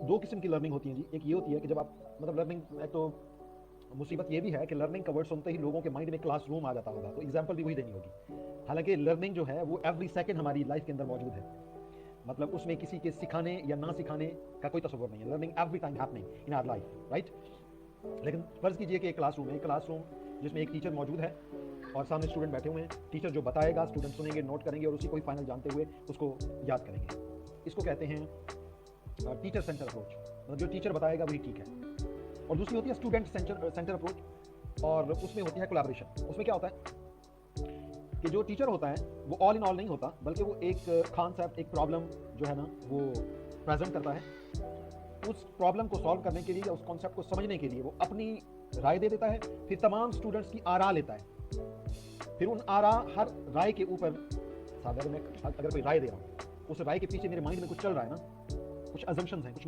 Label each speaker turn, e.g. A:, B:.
A: دو قسم کی لرننگ ہوتی ہیں جی. ایک یہ ہوتی ہے کہ جب آپ مطلب لرننگ، ایک تو مصیبت یہ بھی ہے کہ لرننگ کا ورڈ سنتے ہی لوگوں کے مائنڈ میں کلاس روم آ جاتا ہوگا، تو ایگزامپل بھی وہی دینی ہوگی. حالانکہ لرننگ جو ہے وہ ایوری سیکنڈ ہماری لائف کے اندر موجود ہے. مطلب اس میں کسی کے سکھانے یا نہ سکھانے کا کوئی تصور نہیں ہے. Learning every time happening in our life, right. لیکن فرض کیجئے کہ ایک کلاس روم ہے، کلاس روم جس میں ایک ٹیچر موجود ہے اور سامنے اسٹوڈنٹ بیٹھے ہوئے ہیں. ٹیچر جو بتائے گا اسٹوڈنٹ سنیں گے، نوٹ کریں گے اور اسی کو ہی فائنل جانتے ہوئے اس کو یاد کریں گے. اس کو کہتے ہیں ٹیچر سینٹر اپروچ. مطلب جو ٹیچر بتائے گا وہی ٹھیک ہے. اور دوسری ہوتی ہے اسٹوڈنٹ سینٹر اپروچ، اور اس میں ہوتی ہے کولیبریشن. اس میں کیا ہوتا ہے کہ جو ٹیچر ہوتا ہے وہ آل ان آل نہیں ہوتا، بلکہ وہ ایک کانسیپٹ، ایک پرابلم جو ہے نا وہ پریزنٹ کرتا ہے. اس پرابلم کو سالو کرنے کے لیے یا اس کانسیپٹ کو سمجھنے کے لیے وہ اپنی رائے دے دیتا ہے. پھر تمام اسٹوڈنٹس کی آراء لیتا ہے. پھر ان آراء، ہر رائے کے اوپر، اگر میں کوئی رائے دے رہا ہوں، اس رائے کے پیچھے میرے مائنڈ میں کچھ چل رہا ہے نا، کچھ ازمپشنز ہیں، کچھ